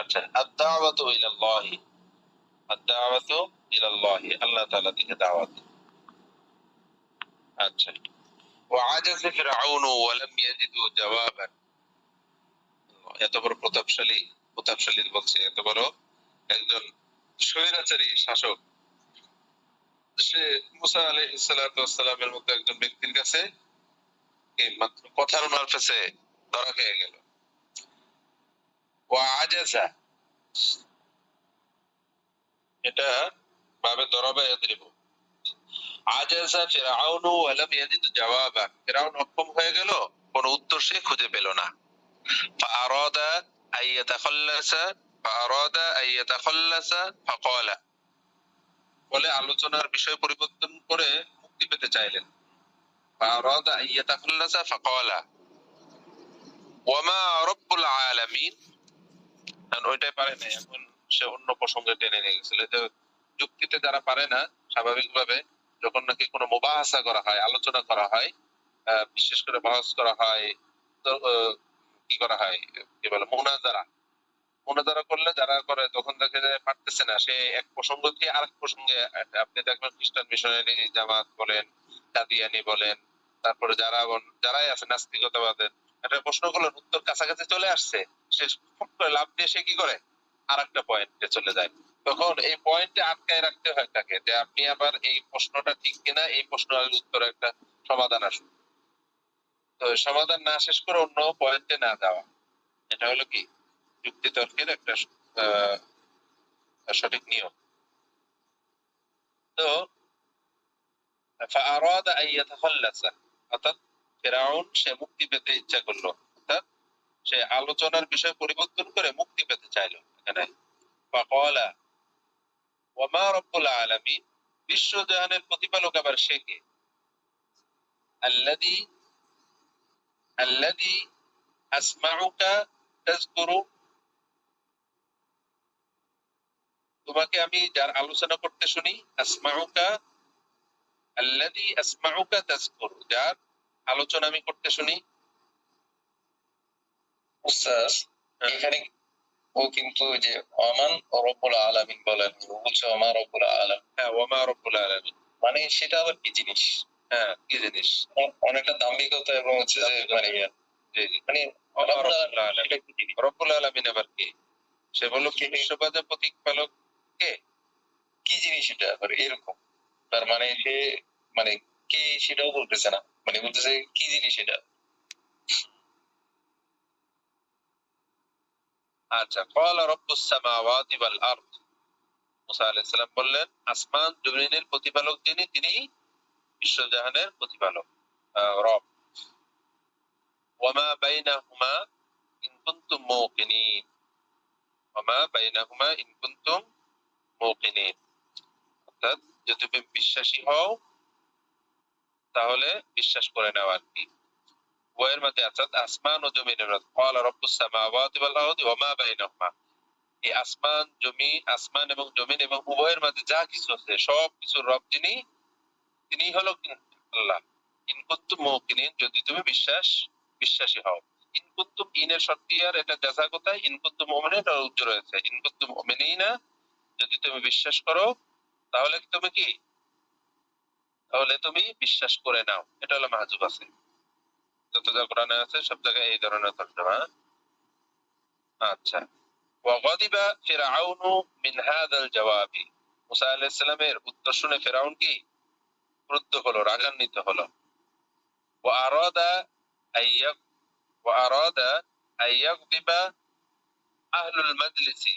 আচ্ছা, আদ-দাওয়াতু ইলাল্লাহি, আদ-দাওয়াতু ইলাল্লাহি, আল্লাহ তাআলা দিকে দাওয়াত। আচ্ছা, ওয়া আজাযা ফিরআউনু ওয়া লাম ইয়াজিদু জাওয়াবান। এত বড় প্রতাপশালী বলছে, এত বড় একজন স্বৈরাচারী শাসক, সে মুসা আলাইহিস সালাতু ওয়াস সালামের মতো একজন ব্যক্তির কাছে এই মাত্র কথার মারফতে ধরা খেয়ে গেল। ওয়া আজাযা, এটা ভাবে দরাবা ইয়াদরিবু। আজাযা ফিরআউনু ওয়া লাম ইয়াজিদ জাওয়াবান, ফিরআউন অক্ষম হয়ে গেল, কোন উত্তর সে খুঁজে পেল না। ফাআরাদা আইয়াতাখাল্লাসা, ফাআরাদা আইয়াতাখাল্লাসা ফাকালা, বলে আলোচনার বিষয় পরিবর্তন করে মুক্তি পেতে চাইলেন। ফাআরাদা আইয়াতাখাল্লাসা ফাকালা ওয়ামা রাব্বুল আলামিন, কারণ ওইটাই পারে না, এখন সে অন্য প্রসঙ্গে টেনে নিয়ে গেছিল। যে যুক্তিতে যারা পারে না, স্বাভাবিকভাবে যখন নাকি কোনো মুবাহাসা করা হয়, আলোচনা করা হয়, বিশেষ করে বহস করা হয়, তো কি করা হয়, কি বলে, মুনাজারা করলে যারা করে তখন দেখে যায় পারতেছে না, সে এক প্রসঙ্গ থেকে আরেক প্রসঙ্গে, আপনি দেখবেন খ্রিস্টান মিশনারি জামাত বলেন, কাদিয়ানি বলেন, তারপরে যারাই আছে নাস্তিকতাবাদের, একটা প্রশ্ন করলেন, উত্তর কাছাকাছি চলে আসছে, সে খুব করে লাভ দিয়ে সে কি করে আর একটা পয়েন্টে চলে যায়। তখন এই পয়েন্টে আটকায় রাখতে হয় তাকে, যে আপনি আবার এই প্রশ্নটা ঠিক কিনা, এই প্রশ্নের উত্তর একটা সমাধান আসুন। তো সমাধান না শেষ করে অন্য পয়েন্টে না যাওয়া, এটা হলো কি যুক্তি তর্কের একটা সঠিক নিয়ম। তো ফাআরাদা আইয়াতাখাল্লাসা, অর্থাৎ ফিরআউন সে মুক্তি পেতে ইচ্ছা করলো, অর্থাৎ সে আলোচনার বিষয় পরিবর্তন করে মুক্তি পেতে চাইলো। এখানে ফাকালা ওয়ামা রাব্বুল আলামিন, বিশ্বজাহানের প্রতিপালক আবার সে কে? আল্লাযী আল্লাযী আসমাউকা তাযকুরু, তোমাকে আমি যার আলোচনা করতে শুনি, আসমাউকা, আল্লাযী আসমাউকা তাযকুরু, যার আলোচনা আমি করতে শুনি। উস্তাদ, এখানে ও কিন্তু ওই যে ওমান রব্বুল আলামিন বলেন, বলছে ওমা রব্বুল আলামিন। হ্যাঁ, ওমা রব্বুল আলামিন, মানে সেটা আবার কি জিনিস? হ্যাঁ, কি জিনিস? অনেকটা দাম্ভিকতা এবং হচ্ছে যে মানে মানে রব্বুল আলামিন আবার কি? সে বলল কি বিশ্ববাজার প্রতিপালক কে? কি জিনিস এটা আবার এরকম? তার মানে সে মানে কে সেটাও বলতেছে না, মানে বলতেছে কি জিনিস এটা। আচ্ছা, ক্বালা রাব্বুস সামাওয়াতি ওয়াল আরদ, মুসা আলাইহিস সালাম বললেন, আসমান জমিনের প্রতিপালক যিনি, তিনি বিশ্বজাহানের প্রতিপালক, রব। ওয়ামা বাইনাহুমা ইন কুনতুম মুকিনিন, ওয়ামা বাইনাহুমা ইন কুনতুম মুকিনিন, অর্থাৎ যদি তুমি বিশ্বাসী হও তাহলে বিশ্বাস করে নাও আর কি। ওয়ের মধ্যে অর্থাৎ আসমান ও জমিনের, ক্বালা রাব্বুস সামাওয়াতি ওয়াল আরদি ওয়ামা বাইনাহুমা, এই আসমান এবং জমিন এবং উভয়ের মাঝে যা কিছু আছে সব কিছুর রব যিনি, তিনি হলো আল্লাহ। ইন কুনতুম মুকিনিন, যদি তুমি বিশ্বাসী হও। ইন কুনতুম, ইনের শর্তিয়ার, এটা জাযা কোথায়? ইন কুনতুম মুমিনিন, এটা উজ্জ রয়েছে। ইন কুনতুম মুমিনিনা, যদি তুমি বিশ্বাস করো, তাহলে তুমি কি, তাহলে তুমি বিশ্বাস করে নাও, এটা হলো মাহজুব আছে। যত যা কোরআনে আছে সব জায়গায় এই ধরনের তর্জমা। আচ্ছা, ওয়াগাদিবা ফিরআউনু মিন হাযাল জাওয়াবি, মুসা আলাইহিস সালামের উত্তর শুনে ফিরআউন কি ক্রুদ্ধ হলো, রাগান্বিত হলো। ওয়া আরাদা আইয়াক ওয়া আরাদা আইয়াগদিবা আহলুল মাজলিসি,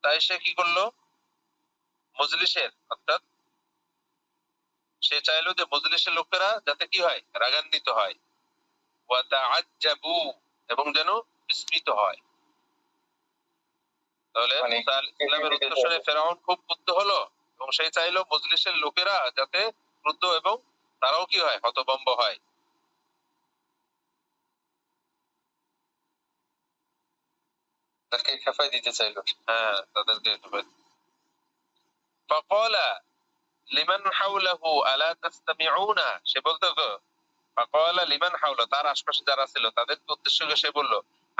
তাই সে কি করলো, মজলিসের, অর্থাৎ সে চাইলো যে মজলিসের লোকেরা যাতে কি হয়, রাগান্বিত হয়। ওয়া তাআজ্জাবু, এবং যেন বিস্মিত হয়। তাহলে মুসা আলাইহিস সালামের উত্তর শুনে ফিরআউন খুব ক্রুদ্ধ হলো এবং সে চাইলো মজলিসের লোকেরা যাতে ক্রুদ্ধ এবং তারাও কি হয়, হতভম্ব হয়। তাদেরকে খেপাই দিতে চাইলো। হ্যাঁ, তাদেরকে ফাকালা লিমান হাওলাহু আলা তাসতামিউনা, সে বলতো গো, ফাকালা লিমান হাওলা, তার আশপাশে যারা ছিল তাদের উদ্দেশ্য করে সে বলল,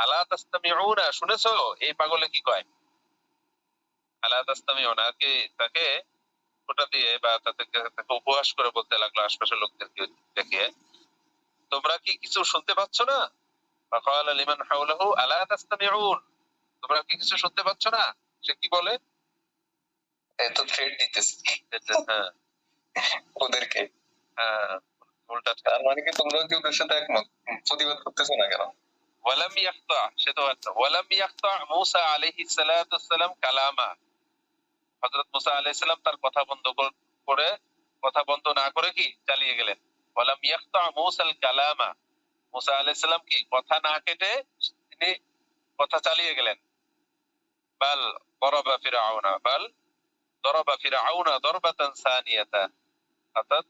আলা তাসতামিউনা, শুনেছো? এই পাগলে কি কয়, আলা তাসতামিউনা, কি তাকে ওটা দিয়ে বা তাকে উপহাস করে বলতে লাগলো আশপাশের লোকদেরকে দেখিয়ে, তোমরা কি কিছু শুনতে পাচ্ছ না? ফাকালা লিমান হাওলাহু আলা তাসতামিউন, তোমরা কি কিছু শুনতে পাচ্ছ না? সে কি বলে? এত থ্রেড দিতেছে হ্যাঁ ওদেরকে। হ্যাঁ, উল্টা। তার মানে কি তোমরা কি ওদের সাথে একমত, প্রতিবাদ করতেছো না কেন? ওয়ালাম ইয়াকতা, সে তো একটা ওয়ালাম ইয়াকতা মূসা আলাইহিস সালাতু ওয়াসসালাম কালামা, হযরত মূসা আলাইহিস সালাম তার কথা বন্ধ করে, কথা বন্ধ না করে কি চালিয়ে গেলেন। ওয়ালাম ইয়াকতা মূসাল কালামা, মূসা আলাইহিস সালাম কি কথা না কেটে তিনি কথা চালিয়ে গেলেন। বাল দরাবা ফিরআউনা, বাল দরাবা ফিরআউনা দরবাতান সানিয়াতা, অর্থাৎ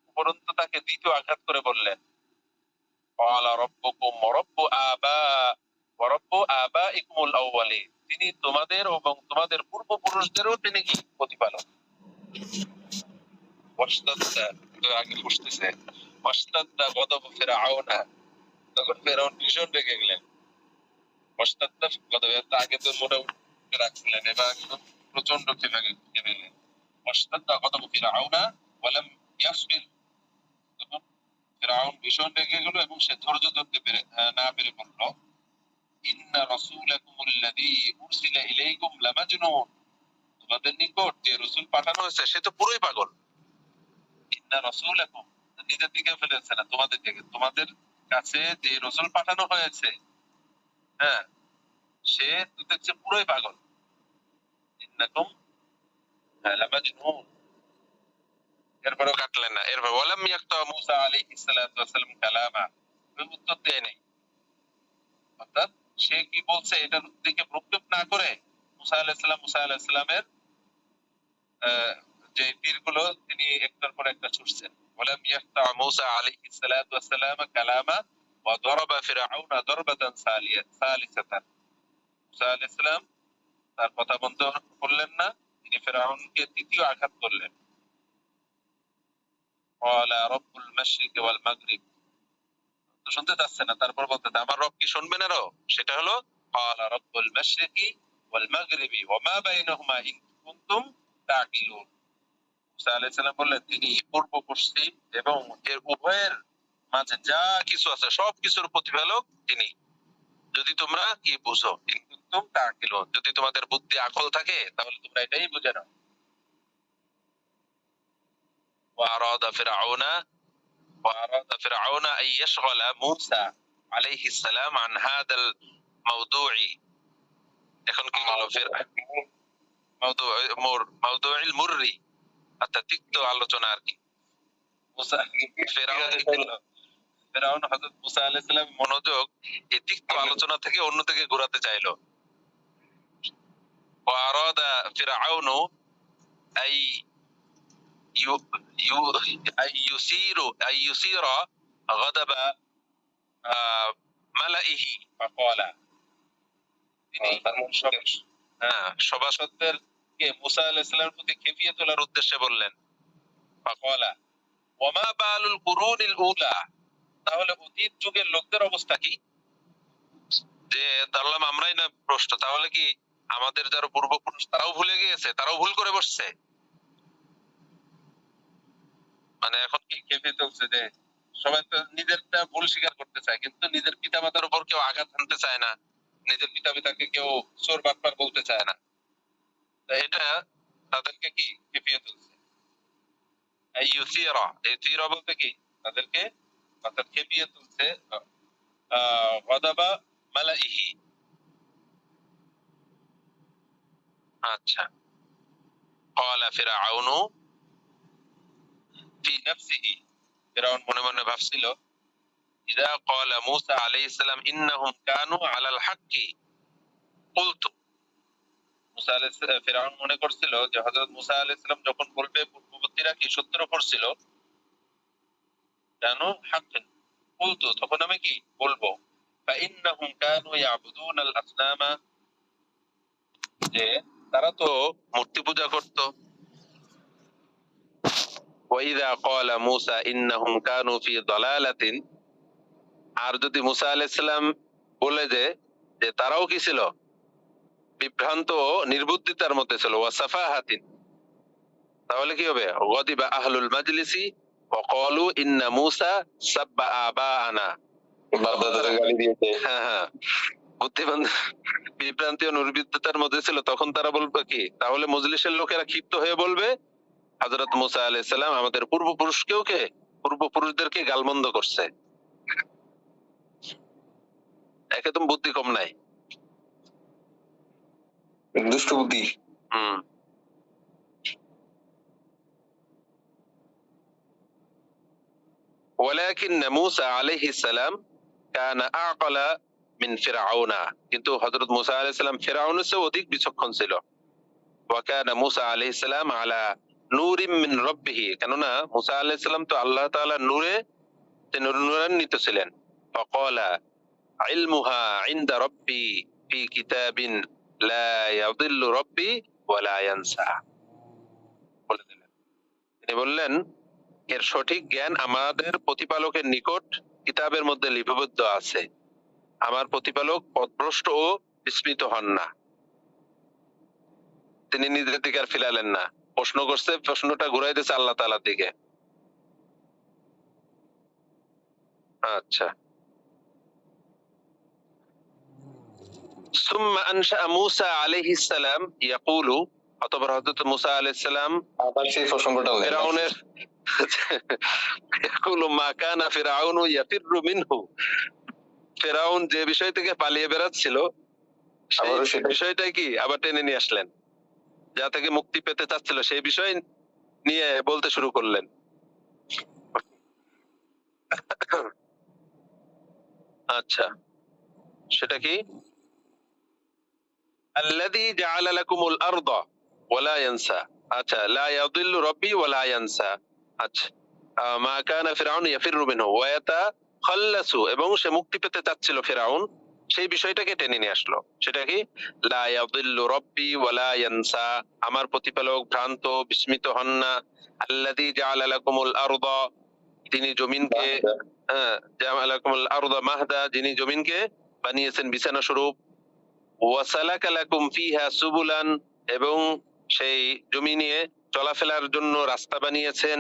উপরন্তু তাকে দ্বিতীয় আঘাত করে বললেন, ক্বালা রাব্বুকুম ওয়া রাব্বু আবা ওয়া রাব্বু আবাইকুমুল আউওয়ালিন, তিনি তোমাদের এবং তোমাদের পূর্বপুরুষদেরও তিনি কি প্রতিপালক। ওয়াশতাদ্দা, তো আগে বসতেছে, ওয়াশতাদ্দা গদবু ফিরআউনা, তখন ফেরাউন ভীষণ রেগে গেলেন। ওয়াশতাদ্দা গদব, আগে তো মোটামুটি রাখছিলেন, এবার একদম প্রচন্ড খেপে গেলেন। ওয়াশতাদ্দা গদবু ফিরআউনা ওয়ালাম ইয়াসবির, তখন ফেরাউন ভীষণ রেগে গেল এবং সে ধৈর্য ধরতে না পেরে বলল, ইন্না রাসূলাকুমুল্লাযী উরসিলা ইলাইকুম লামাজনুন, তোমাদের নিকট যে রাসূল পাঠানো হয়েছে সে তো পুরোই পাগল। ইন্না রাসূলাকুম, নিজের দিকে ফেলেছে না, তোমাদের দিকে, তোমাদের কাছে যে রাসূল পাঠানো হয়েছে, হ্যাঁ, সে তো দেখছে পুরোই পাগল। ইন্নাকুম লামাজনুন, এরপরও কাটলেন না। এরপর ওয়ালাম ইয়াকতা মূসা আলাইহিস সালাতু ওয়াসসালাম কালামা, উত্তর দেয় নাই। অর্থাৎ সে কি বলছে এটার দিকে প্রক্ষেপ না করে মুসা আলাইহিস সালামের যে তীরগুলো তিনি একটার পর একটা ছুটছেন। ওয়ালাম ইয়াকতা মূসা আলাইহিস সালাতু ওয়াসসালাম কালামা ওয়া দারাবা ফিরআউনা দারবাতান সালিসাতান, মুসা আলাইহিস সালাম তার কথা বন্ধ করলেন না, তিনি ফিরআউনকে তৃতীয় আঘাত করলেন। ক্বালা রাব্বুল মাশরিকি ওয়াল মাগরিব, তো শুনতে চাচ্ছে না, তারপর বলতে আমার রব কি শুনবেন আরো, সেটা হলো ক্বালা রাব্বুল মাশরিকি ওয়াল মাগরিবি ওয়া মা বাইনাহুমা ইন কুনতুম তাকিলুন, মুসা আলাইহিস সালাম বললেন তিনি পূর্ব পশ্চিম এবং এর উভয়ের মাঝে যা কিছু আছে সব কিছুর প্রতিপালক তিনি, যদি তোমরা কি বুঝো, ইন কুনতুম তাকিলুন, যদি তোমাদের বুদ্ধি আকল থাকে তাহলে তোমরা এটাই বুঝে নাও। ওয়া আরাদা ফিরআউনা وأراد فرعون أن يشغل موسى عليه السلام عن هذا الموضوع, এখন কি হলো মাউদুউল মুররি, অর্থাৎ তিক্ত আলোচনা আর কি। ফেরাউন হযরত মুসা আলাইহিস সালাম মনোযোগ এই তিক্ত আলোচনা থেকে অন্যদিকে ঘোরাতে চাইলো। وأراد فرعون أن يثير غضب মালাইহি ফাকালা, তিনি সভাসদদের কে মুসা আলাইহিস সালামের প্রতি খেপিয়ে তোলার উদ্দেশ্যে বললেন, ফাকালা ওয়ামা বালুল কুরুনিল উলা, তাহলে অতীত যুগের লোকদের অবস্থা কি? যে ধরলাম আমরাই না ভ্রষ্ট, তাহলে কি আমাদের যারা পূর্বপুরুষ তারাও ভুলে গিয়েছে, তারাও ভুল করে বসছে? মানে এখন কি খেপে চলছে যে সবাই তো নিজেরটা ভুল স্বীকার করতে চায়, কিন্তু নিজের পিতামাতার উপর কেউ আঘাত হানতে চায় না, নিজের পিতামাতাকে কেউ চোর বাটপার বলতে চায় না, এটা তাদেরকে কি খেপিয়ে তুলছে। এই ইউসিরা, এই তিরা বলতে কি তাদেরকে অর্থাৎ খেপিয়ে তুলছে। গাদাবা মালাইহি, আচ্ছা। ক্বালা ফিরআউনু ফি নাফসিহি, ফিরআউন মনে মনে ভাবছিল, ইযা ক্বালা মূসা আলাইহিস সালাম ইন্নাহুম কানু আলাল হাক্কি কুলতু, মুসা আলাইহিস সালাম, ফিরআউন মনে করছিল যে হযরত মুসা আলাইহিস সালাম যখন বলবে পূর্ববর্তীরা কি সত্যের উপর ছিল, কানু হাক্কান কুলতু, তখন আমি কি বলবো, ফাইন্নাহুম কানু ইয়াবুদুনাল আসনামা, যে তারা তো মূর্তি পূজা করত। ওয়াইযা ক্বালা মূসা ইন্নাহুম কানু ফি দালালাতিন, আর যদি মুসা আলাইহিস সালাম বলে যে যে তারাও কি ছিল, বিভ্রান্ত ও নির্বুদ্ধিতার মধ্যে ছিল, ওয়াসাফাহাতিন। তাহলে কি হবে, গদিবা আহলুল মাজলিসি ওয়া ক্বালু ইন্না মূসা সাব্বা আবাআনা। বাপ দাদাদের গালি দিয়েছে। হ্যাঁ হ্যাঁ, বুদ্ধিমান বিভ্রান্তি ও নির্বুদ্ধিতার মধ্যে ছিল, তখন তারা বলবে কি, তাহলে মজলিসের লোকেরা ক্ষিপ্ত হয়ে বলবে হযরত মূসা আলাইহিস সালাম আমাদের পূর্বপুরুষদেরকে গালমন্দ করছে। একদম বুদ্ধি কম নাই। দুষ্ট বুদ্ধি। হুম। ولكن موسى عليه السلام كان أعقل من فرعون, কিন্তু হযরত মূসা আলাইহিস সালাম ফিরআউনের চেয়ে অধিক বিচক্ষণ ছিল। وكان موسى عليه السلام على نور من ربه, কেননা মূসা আলাইহিস সালাম তো আল্লাহ তাআলার নূরে, তিনি নূরান্বিত ছিলেন। فقال علمها عند ربي في كتاب لا يضل ربي ولا ينسى, বলে দিলেন। তিনি বললেন এর সঠিক জ্ঞান আমাদের প্রতিপালকের নিকট কিতাবের মধ্যে লিপিবদ্ধ আছে, আমার প্রতিপালক পথভ্রষ্ট ও বিস্মৃত হন না। তিনি নিজের দিকে আর ফিরালেন না, প্রশ্ন করছে, প্রশ্নটা ঘুরাই দিয়েছে আল্লাহ তাআলার দিকে। আচ্ছা, সুম্মা আনশা মূসা আলাইহিস সালাম ইয়াকুলু, অতঃপর হযরত মূসা আলাইহিস সালাম আবার সেই প্রসঙ্গটা ফিরআউনের ইয়াকুলু মা কানা ফিরআউনু ইয়াফিরু মিনহু, ফিরআউন যে বিষয় থেকে পালিয়ে বেড়াচ্ছিল সেই বিষয়টাই কি আবার টেনে নিয়ে আসলেন, যা থেকে মুক্তি পেতে চাচ্ছিল সেই বিষয় নিয়ে বলতে শুরু করলেন। আচ্ছা, সেটা কি, আল্লাযী জাআলা লাকুমুল আরদা ওয়া লা ইয়ানসা, আচ্ছা, লা ইয়াদিল্লু রাব্বি ওয়া লা ইয়ানসা। আচ্ছা, মা কানা ফিরআউন ইয়াফিরু মিনহু ওয়া ইয়াতাখাল্লাসু, এবং সে মুক্তি পেতে চাচ্ছিল ফিরআউন, সেই বিষয়টাকে টেনে নিয়ে আসলো। সেটা কি, লা ইয়াদিল্লু রাব্বি ওয়া লা ইয়ানসা, আমার প্রতিপালক ভ্রান্ত বিস্মিত হন না। আল্লাযী জাআলা লাকুমুল আরদা, তিনি জমিনকে, জাআলা লাকুমুল আরদা মাহদা, যিনি জমিনকে বানিয়েছেন বিছানা স্বরূপ। ওয়াসালাকা লাকুম ফিহা সুবুলান, এবং সেই জমিনে চলাফেরার জন্য রাস্তা বানিয়েছেন।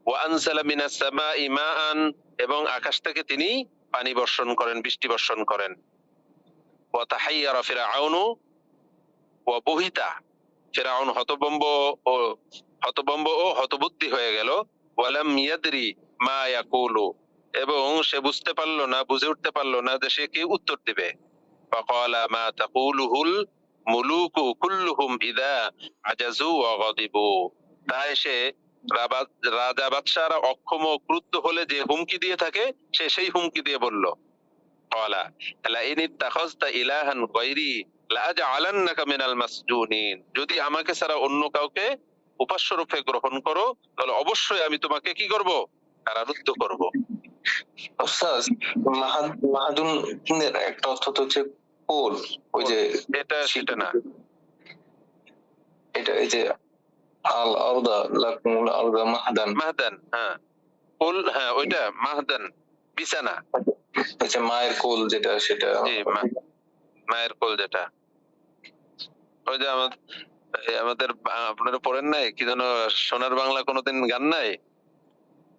ওয়া আনসালা মিনাস সামাই মাআন, এবং আকাশ থেকে তিনি পানি বর্ষণ করেন, বৃষ্টি বর্ষণ করেন। ওয়া তাহাইয়ারা ফিরআউনু ওয়া বুহিতা, ফিরআউন হতভম্ব ও হতবুদ্ধি হয়ে গেল। ওয়ালাম ইয়াদরি মা ইয়াকুলু, এবং সে বুঝতে পারলো না, বুঝে উঠতে পারলো না যে সে কি উত্তর দিবে। فقال ما تقوله الملوك كلهم إذا عجزوا وغضبوا, তাই সে রাজা বাদশাহরা অক্ষম ও ক্রুদ্ধ হলে যে হুমকি দিয়ে থাকে, সে সেই হুমকি দিয়ে বলল, قال لئن اتخذت إلها غيري لأجعلنك من المسجونين, যদি আমাকে ছাড়া অন্য কাউকে উপাস্য রূপে গ্রহণ করো তাহলে অবশ্যই আমি তোমাকে কি করব, কারারুদ্ধ করব। ওস্তাদ, মাহাদুনের একটা অর্থ তো হচ্ছে কোল, ওই যে এটা সেটা না, এটা এই যে আল আরদা লাকুমুল আরদা মাহদান, মাহদান, হ্যাঁ কোল, হ্যাঁ ওইটা মাহদান, বিছানা, আচ্ছা মায়ের কোল যেটা, সেটা মায়ের কোল যেটা, ওই যে আমাদের আপনারা পড়েন নাই কি যেন, সোনার বাংলা কোনোদিন গান নাই,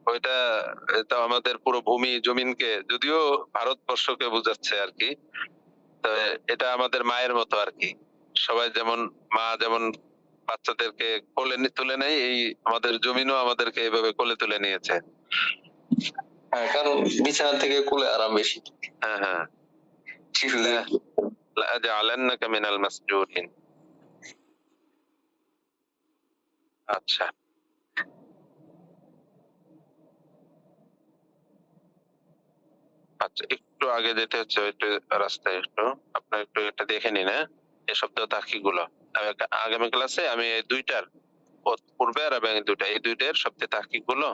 ওইটা এটা আমাদের পুরো ভূমি জমিনকে, যদিও ভারতবর্ষকে বোঝাচ্ছে আর কি, তবে এটা আমাদের মায়ের মতো আর কি। সবাই যেমন মা যেমন বাচ্চাদেরকে কোলে তুলে নেয়, এই আমাদের জমিনও আমাদেরকে এইভাবে কোলে তুলে নিয়েছে। হ্যাঁ, কারণ বিছানা থেকে কোলে আরাম বেশি। হ্যাঁ হ্যাঁ, শিশুদের লাআজআলান্নাকা মিনাল মাসজুনিন। আচ্ছা, আচ্ছা, একটু আগে যেতে হচ্ছে, একটু রাস্তায় একটু আপনার একটু এটা দেখে নিন। হ্যাঁ, এই শব্দ তাহকিক গুলো আগামী ক্লাসে আমি এই দুইটার পূর্বে আর এবং এই দুইটার সবচেয়ে তাহকিক গুলো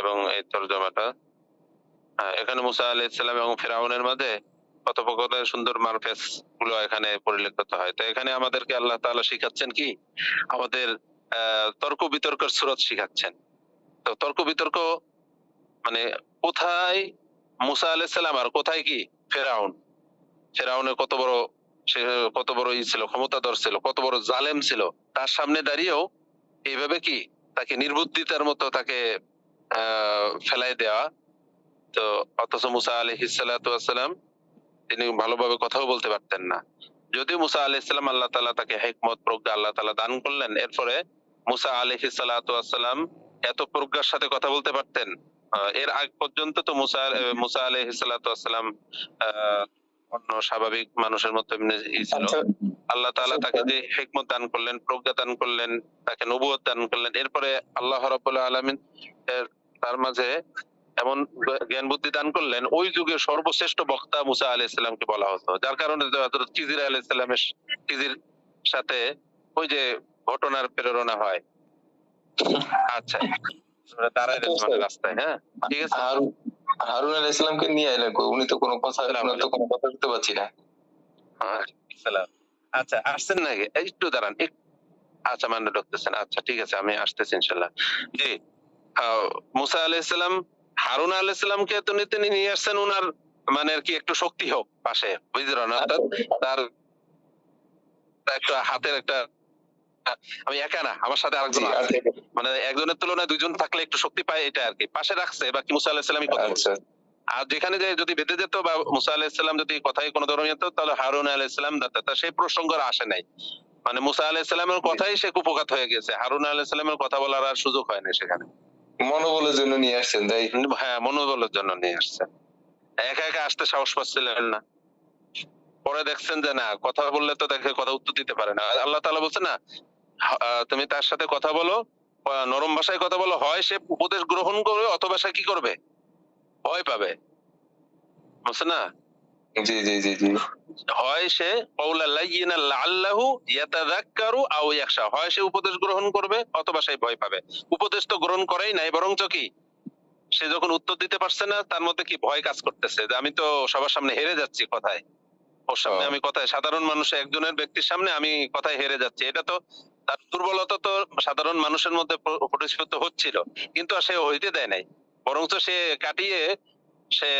এবং এই তরজমাটা, এখানে মুসা আলাইহিস সালাম এবং ফিরআউনের মাঝে কথোপকথনের সুন্দর মারফেস গুলো এখানে পরিলক্ষিত হয়। তো এখানে আমাদেরকে আল্লাহ তাআলা শিখাচ্ছেন কি, আমাদের তর্ক বিতর্কের সুরত শিখাচ্ছেন। তো তর্ক বিতর্ক মানে কোথায় মুসা আলাইহিস সালাম আর কোথায় কি ফিরআউন, ফেরাউনের কত বড় ছিল, ক্ষমতাধর ছিল, কত বড় জালেম ছিল, তার সামনে দাঁড়িয়েও এইভাবে কি তাকে নির্বুদ্ধিতার মতো তাকে ফেলাই দেওয়া। তো অথচ মুসা আলাইহিস সালাতু ওয়াসসালাম তিনি ভালোভাবে কথাও বলতে পারতেন না। যদিও মুসা আলাইহিস সালাম আল্লাহ তাআলা তাকে হিকমত প্রজ্ঞা আল্লাহ তাআলা দান করলেন, এরপরে মুসা আলাইহিস সালাতু ওয়াসসালাম এত প্রজ্ঞার সাথে কথা বলতে পারতেন। এর আগ পর্যন্ত তো মুসা আলাইহিস সালাতু ওয়াসসালাম অন্য স্বাভাবিক মানুষের মতো এমনি ছিল। আচ্ছা আল্লাহ তাআলা তাকে যে হিকমত দান করলেন, প্রজ্ঞা দান করলেন, তাকে নবুয়ত দান করলেন, এরপরে আল্লাহ রাব্বুল আলামিন তার মাঝে এমন জ্ঞান বুদ্ধি দান করলেন, ওই যুগের সর্বশ্রেষ্ঠ বক্তা মুসা আলাইহিস সালামকে বলা হতো, যার কারণে হযরত খিজির আলাইহিস সালামের খিজির সাথে ওই যে ঘটনার প্রেরণা হয়। আচ্ছা, আমরা দাঁড়ায় রয়েছি মানে রাস্তায়, হ্যাঁ ঠিক আছে। হারুন আলাইহিস সালামকে নিয়ে আইলেন কই? উনি তো কোনো কথা, উনার তো কোনো কথা বলতে পারছি না। সালাম। আচ্ছা আসছেন নাকি? একটু দাঁড়ান। আচ্ছা মানে ঢুকতেছেন। আচ্ছা ঠিক আছে, আমি আসতেছি ইনশাআল্লাহ। জি, মুসা আলাইহিস সালাম হারুন আলাইহিস সালামকে তো তিনি নিয়ে আসছেন উনার মানে আর কি একটু শক্তি হোক পাশে, বুঝলেন? অর্থাৎ তার একটা হাতের একটা আমি একা না, আমার সাথে আরেকজন আছে, মানে একজনের তুলনায় দুইজন থাকলে একটু শক্তি পায়, এটা আর কি পাশে রাখছে বা কি মুসা আলাইহিস সালামই কথা বলছে। আর যেখানে যে যদি বেঁধে যেত বা মুসা আলাইহিস সালাম যদি কথায় কোনো ধরনের যেত, তাহলে হারুন আলাইহিস সালাম সেই প্রসঙ্গ আর আসে নাই। মানে মুসা আলাইহিস সালামের কথাই সে কুপকাত হয়ে গেছে, হারুন আলাইহিস সালামের কথা বলার আর সুযোগ হয় না সেখানে। মনোবলের জন্য নিয়ে আসছেন তাই? হ্যাঁ, মনোবলের জন্য নিয়ে আসছে। একা একা আসতে সাহস পাচ্ছিলেন না। পরে দেখছেন যে না, কথা বললে তো দেখে কথা উত্তর দিতে পারে না। আল্লাহ তাআলা বলছে না, তুমি তার সাথে কথা বলো, নরম ভাষায় কথা বলো, হয় সে উপদেশ গ্রহণ করবে অথবা সে কি করবে, ভয় পাবে, বুঝছে না? জি জি জি জি। হয় সে কওলা লাইয়িনা লাআল্লাহু ইয়াতাযাক্কারু আও ইয়াখশা, হয় সে উপদেশ গ্রহণ করবে অথবা সে ভয় পাবে। উপদেশ তো গ্রহণ করেই নাই, বরঞ্চ কি সে যখন উত্তর দিতে পারছে না, তার মধ্যে কি ভয় কাজ করতেছে যে আমি তো সবার সামনে হেরে যাচ্ছি কথায়, ওর সামনে আমি কথায়, সাধারণ মানুষ একজনের ব্যক্তির সামনে আমি কথায় হেরে যাচ্ছি, এটা তো তার দুর্বলতা তো সাধারণ মানুষের মধ্যে প্রতিষ্ঠিত হচ্ছিল, কিন্তু সে হইতে দেয় নাই, বরঞ্চ সে কাটিয়ে সে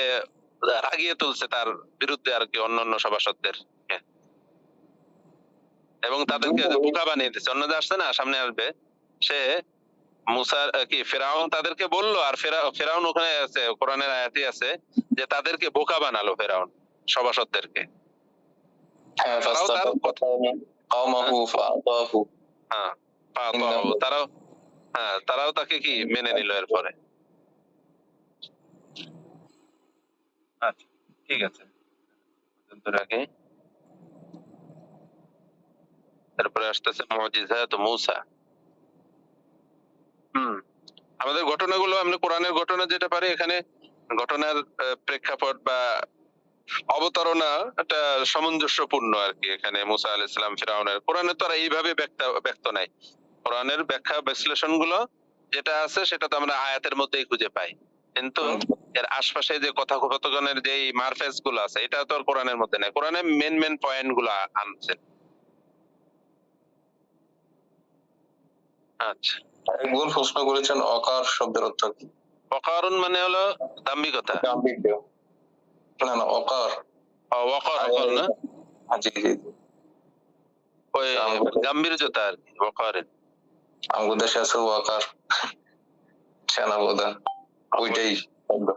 রাগিয়ে তুলছে তার বিরুদ্ধে আর কি অন্যান্য সভাসদদের, এবং তাদেরকে বোকা বানিয়ে দিচ্ছে। অন্য যে আসছে না, সামনে আসবে, সে মুসা কি ফেরাউন তাদেরকে বললো, আর ফেরাউন ওখানে আছে, কোরআনের আয়াতে আছে যে তাদেরকে বোকা বানালো ফেরাউন সভাসদদেরকে। হ্যাঁ, তারাও তাকে কি মেনে নিল এরপরে। আচ্ছা ঠিক আছে, তারপরে আসতেছে মুজিজাত মূসা। আমাদের ঘটনাগুলো আমরা কোরআনের ঘটনা যেটা পারি, এখানে ঘটনার প্রেক্ষাপট বা অবতারণা একটা সামঞ্জস্যপূর্ণ আর কি। এখানে মুসা আলাইহিস সালাম ফিরাউনের, কোরআনে তো আর এইভাবে ব্যক্ত নাই। কোরআনের ব্যাখ্যা বিশ্লেষণ গুলো যেটা আছে সেটা তো আমরা আয়াতের মধ্যেই খুঁজে পাই, কিন্তু এর আশপাশে যে কথোপকথনের যে মারফেজ গুলো আছে, এটা তো আর কোরআনের মধ্যে নাই। কোরআনে মেন পয়েন্ট গুলো আনছে। আচ্ছা, একজন প্রশ্ন করেছেন অকার শব্দের অর্থ কি? অকারুন মানে হলো দাম্ভিকতা। না না, অকার ওয়াকার না, জি জি, ওই গাম্ভীর্যতা আর কি, ওয়াকারের। আমাদের দেশে আছে ওয়াকার, সেনাপ্রধান, ওইটাই শব্দ।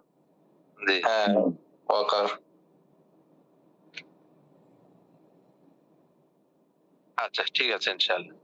জি হ্যাঁ, ওয়াকার। আচ্ছা ঠিক আছে ইনশাআল্লাহ।